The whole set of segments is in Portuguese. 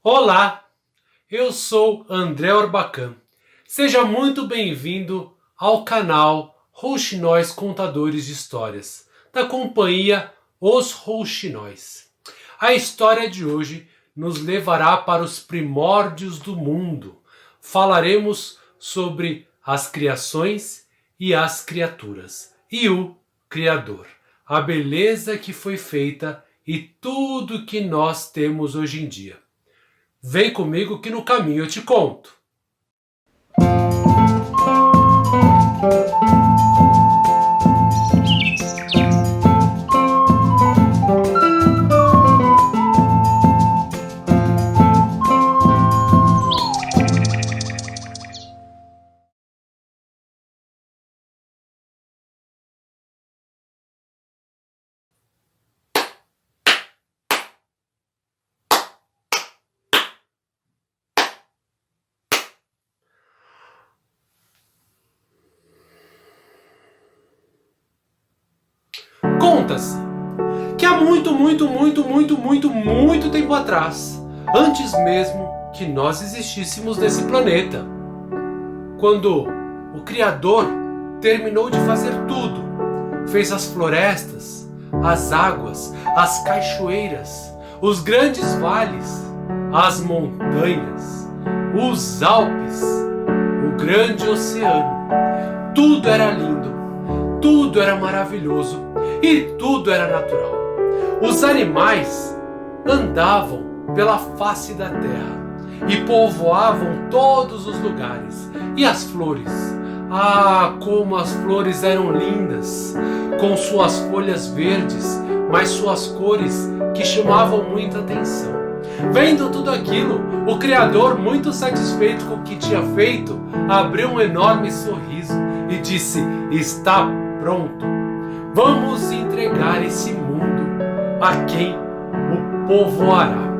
Olá, eu sou André Orbacan. Seja muito bem-vindo ao canal Rouxinóis Contadores de Histórias, da companhia Os Rouxinóis. A história de hoje nos levará para os primórdios do mundo. Falaremos sobre as criações e as criaturas, e o Criador, a beleza que foi feita e tudo que nós temos hoje em dia. Vem comigo que no caminho eu te conto. Conta-se que há muito tempo atrás, antes mesmo que nós existíssemos nesse planeta, quando o Criador terminou de fazer tudo, fez as florestas, as águas, as cachoeiras, os grandes vales, as montanhas, os Alpes, o grande oceano, tudo era lindo, tudo era maravilhoso e tudo era natural. Os animais andavam pela face da terra e povoavam todos os lugares. E as flores? Ah, como as flores eram lindas, com suas folhas verdes, mas suas cores que chamavam muita atenção. Vendo tudo aquilo, o Criador, muito satisfeito com o que tinha feito, abriu um enorme sorriso e disse: "Está pronto. Vamos entregar esse mundo a quem o povoará."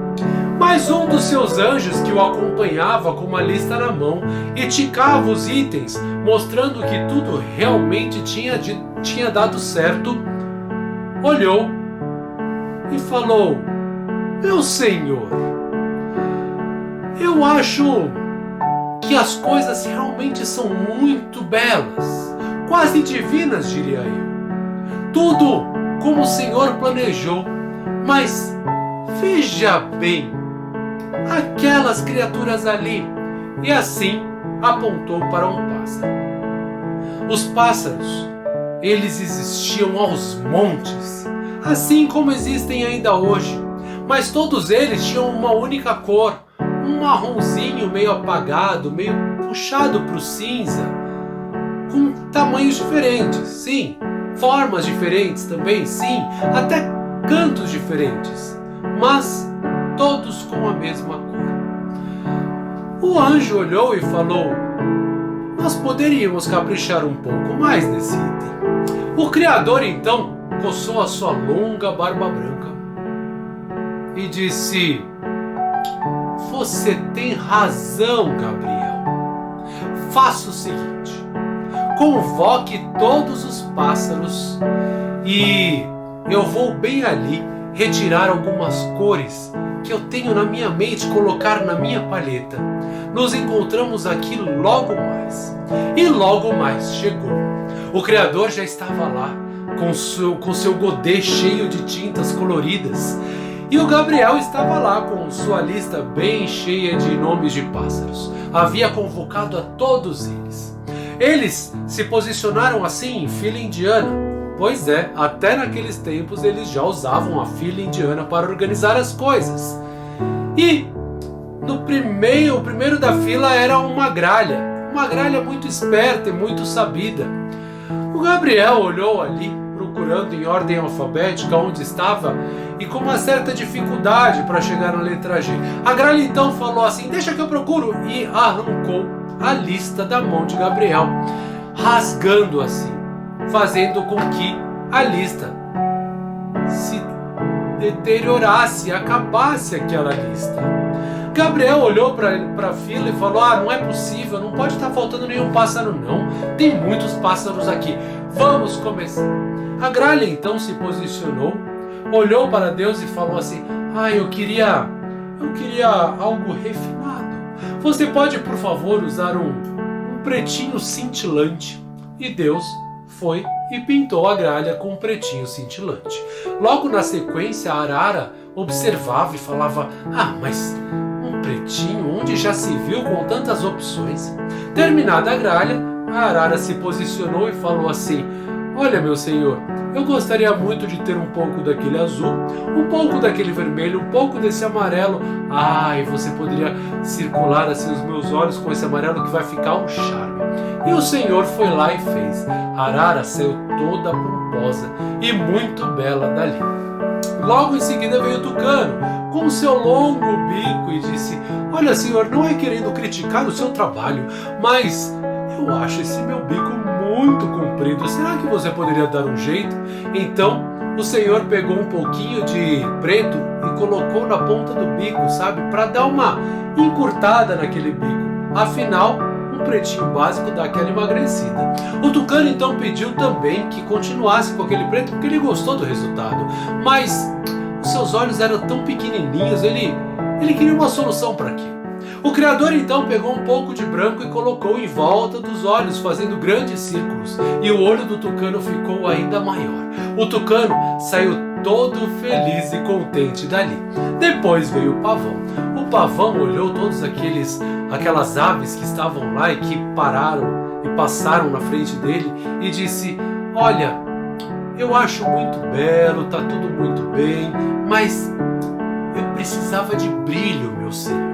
Mas um dos seus anjos, que o acompanhava com uma lista na mão e ticava os itens, mostrando que tudo realmente tinha dado certo, olhou e falou: "Meu senhor, eu acho que as coisas realmente são muito belas, quase divinas, diria eu. Tudo como o Senhor planejou, mas veja bem, aquelas criaturas ali." E assim apontou para um pássaro. Os pássaros, eles existiam aos montes, assim como existem ainda hoje, mas todos eles tinham uma única cor, um marronzinho meio apagado, meio puxado para o cinza, com tamanhos diferentes, sim, formas diferentes também, sim, até cantos diferentes, mas todos com a mesma cor. O anjo olhou e falou: "Nós poderíamos caprichar um pouco mais nesse item." O Criador então coçou a sua longa barba branca e disse: "Você tem razão, Gabriel. Faça o seguinte: convoque todos os pássaros e eu vou bem ali retirar algumas cores que eu tenho na minha mente, colocar na minha palheta. Nos encontramos aqui logo mais." E logo mais chegou. O Criador já estava lá com seu godê cheio de tintas coloridas, e o Gabriel estava lá com sua lista bem cheia de nomes de pássaros. Havia convocado a todos eles. Eles se posicionaram assim em fila indiana. Pois é, até naqueles tempos eles já usavam a fila indiana para organizar as coisas. E o primeiro da fila era uma gralha muito esperta e muito sabida. O Gabriel olhou ali, procurando em ordem alfabética onde estava, e com uma certa dificuldade para chegar na letra G. A gralha então falou assim: "Deixa que eu procuro", e arrancou a lista da mão de Gabriel, rasgando assim, fazendo com que a lista se deteriorasse, acabasse aquela lista. Gabriel olhou para a fila e falou: "Ah, não é possível, não pode estar faltando nenhum pássaro não, tem muitos pássaros aqui, vamos começar." A gralha então se posicionou, olhou para Deus e falou assim: "Ah, eu queria eu queria algo refinado. Você pode, por favor, usar um pretinho cintilante? E Deus foi e pintou a gralha com um pretinho cintilante. Logo na sequência, a arara observava e falava: ah, mas um pretinho, onde já se viu com tantas opções? Terminada a gralha, a arara se posicionou e falou assim: olha, meu senhor, eu gostaria muito de ter um pouco daquele azul, um pouco daquele vermelho, um pouco desse amarelo. Ah, e você poderia circular assim os meus olhos com esse amarelo que vai ficar um charme. E o senhor foi lá e fez. A arara saiu toda pomposa e muito bela dali. Logo em seguida veio o tucano, com o seu longo bico, e disse: olha, senhor, não é querendo criticar o seu trabalho, mas eu acho esse meu bico muito comprido. Será que você poderia dar um jeito? Então o senhor pegou um pouquinho de preto e colocou na ponta do bico, sabe? Para dar uma encurtada naquele bico. Afinal, um pretinho básico dá aquela emagrecida. O tucano então pediu também que continuasse com aquele preto porque ele gostou do resultado. Mas os seus olhos eram tão pequenininhos, ele queria uma solução para aquilo. O criador então pegou um pouco de branco e colocou em volta dos olhos, fazendo grandes círculos, e o olho do tucano ficou ainda maior. O tucano saiu todo feliz e contente dali. Depois veio o pavão. O pavão olhou todos aquelas aves que estavam lá e que pararam e passaram na frente dele e disse: olha, eu acho muito belo, tá tudo muito bem, mas eu precisava de brilho, meu senhor.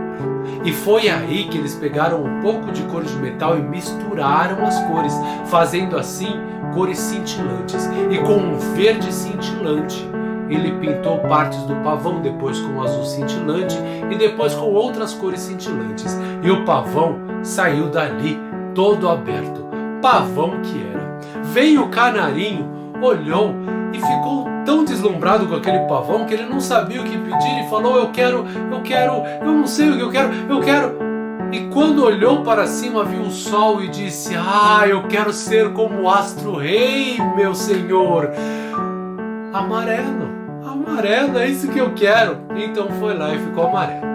E foi aí que eles pegaram um pouco de cor de metal e misturaram as cores, fazendo assim cores cintilantes. E com um verde cintilante, ele pintou partes do pavão, depois com azul cintilante e depois com outras cores cintilantes. E o pavão saiu dali todo aberto. Pavão que era. Veio o canarinho, olhou e ficou tão deslumbrado com aquele pavão que ele não sabia o que pedir e falou: eu não sei o que eu quero. E quando olhou para cima, viu o sol e disse: ah, eu quero ser como o astro-rei, meu senhor. Amarelo, é isso que eu quero. Então foi lá e ficou amarelo.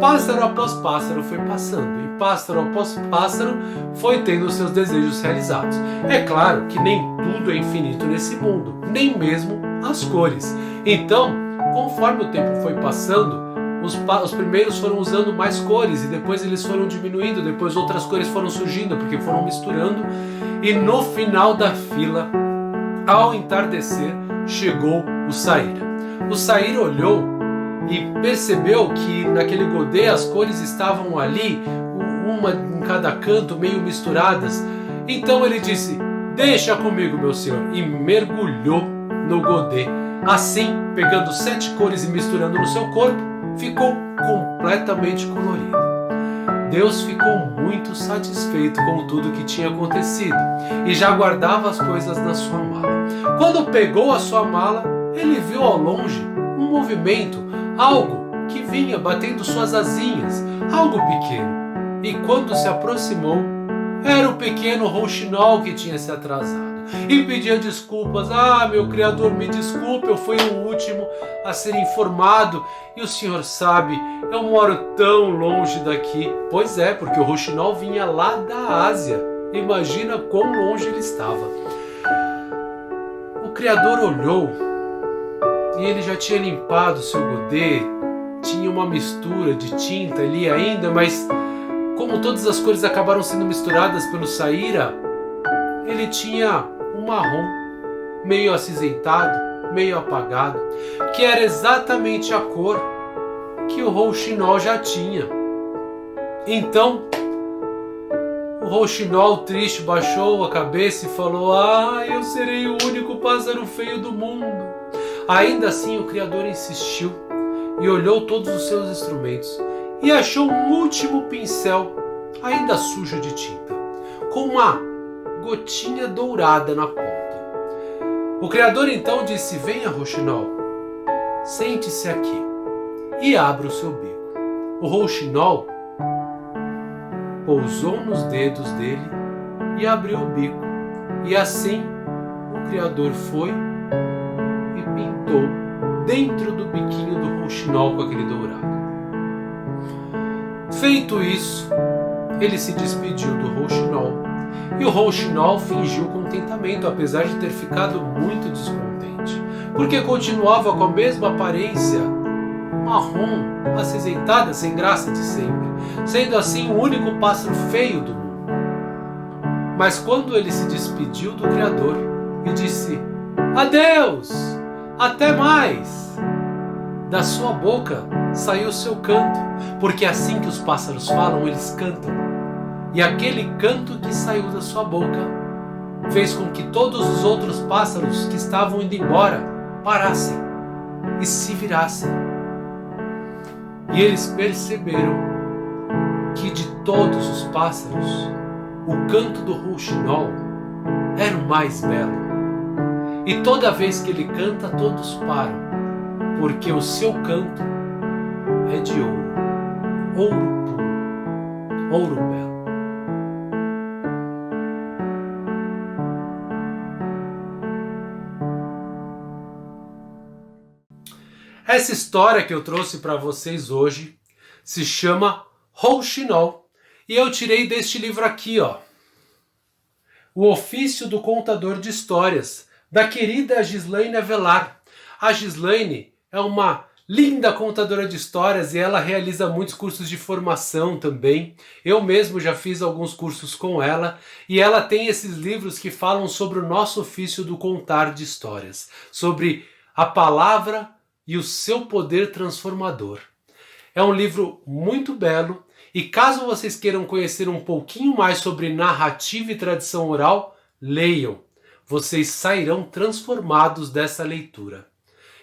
Pássaro após pássaro foi passando, e pássaro após pássaro foi tendo os seus desejos realizados. É claro que nem tudo é infinito nesse mundo, nem mesmo as cores. Então, conforme o tempo foi passando, os primeiros foram usando mais cores, e depois eles foram diminuindo, depois outras cores foram surgindo, porque foram misturando, e no final da fila, ao entardecer, chegou o Saíra. O Saíra olhou e percebeu que naquele godê as cores estavam ali, uma em cada canto, meio misturadas. Então ele disse: deixa comigo, meu senhor, e mergulhou no godê. Assim, pegando 7 cores e misturando no seu corpo, ficou completamente colorido. Deus ficou muito satisfeito com tudo que tinha acontecido e já guardava as coisas na sua mala. Quando pegou a sua mala, ele viu ao longe um movimento, algo que vinha batendo suas asinhas, algo pequeno. E quando se aproximou, era o pequeno rouxinol que tinha se atrasado e pedia desculpas. Ah, meu criador, me desculpe, eu fui o último a ser informado, e o senhor sabe, eu moro tão longe daqui. Pois é, porque o rouxinol vinha lá da Ásia. Imagina quão longe ele estava. O criador olhou e ele já tinha limpado seu godê, tinha uma mistura de tinta ali ainda, mas como todas as cores acabaram sendo misturadas pelo Saíra, ele tinha um marrom, meio acinzentado, meio apagado, que era exatamente a cor que o rouxinol já tinha. Então, o rouxinol triste baixou a cabeça e falou: ah, eu serei o único pássaro feio do mundo. Ainda assim, o criador insistiu e olhou todos os seus instrumentos e achou um último pincel, ainda sujo de tinta, com uma gotinha dourada na ponta. O criador então disse: venha, rouxinol, sente-se aqui e abra o seu bico. O rouxinol pousou nos dedos dele e abriu o bico, e assim o criador foi e pintou dentro do biquinho do rouxinol com aquele dourado. Feito isso, ele se despediu do rouxinol. E o rouxinol fingiu contentamento, apesar de ter ficado muito descontente, porque continuava com a mesma aparência marrom, acinzentada, sem graça de sempre, sendo assim o único pássaro feio do mundo. Mas quando ele se despediu do Criador e disse: adeus, até mais, da sua boca saiu seu canto, porque é assim que os pássaros falam, eles cantam. E aquele canto que saiu da sua boca fez com que todos os outros pássaros que estavam indo embora parassem e se virassem. E eles perceberam que de todos os pássaros, o canto do rouxinol era o mais belo. E toda vez que ele canta, todos param, porque o seu canto é de ouro, ouro puro, ouro belo. Essa história que eu trouxe para vocês hoje se chama Rouxinol e eu tirei deste livro aqui, ó, O Ofício do Contador de Histórias, da querida Gislaine Avelar. A Gislaine é uma linda contadora de histórias e ela realiza muitos cursos de formação também. Eu mesmo já fiz alguns cursos com ela e ela tem esses livros que falam sobre o nosso ofício do contar de histórias, sobre a palavra e o seu poder transformador. É um livro muito belo e caso vocês queiram conhecer um pouquinho mais sobre narrativa e tradição oral, leiam. Vocês sairão transformados dessa leitura.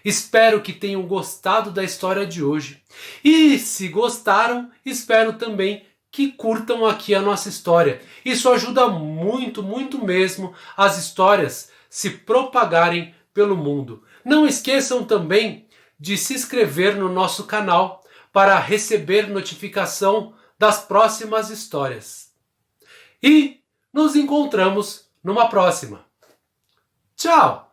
Espero que tenham gostado da história de hoje. E se gostaram, espero também que curtam aqui a nossa história. Isso ajuda muito, muito mesmo as histórias se propagarem pelo mundo. Não esqueçam também de se inscrever no nosso canal para receber notificação das próximas histórias. E nos encontramos numa próxima. Tchau!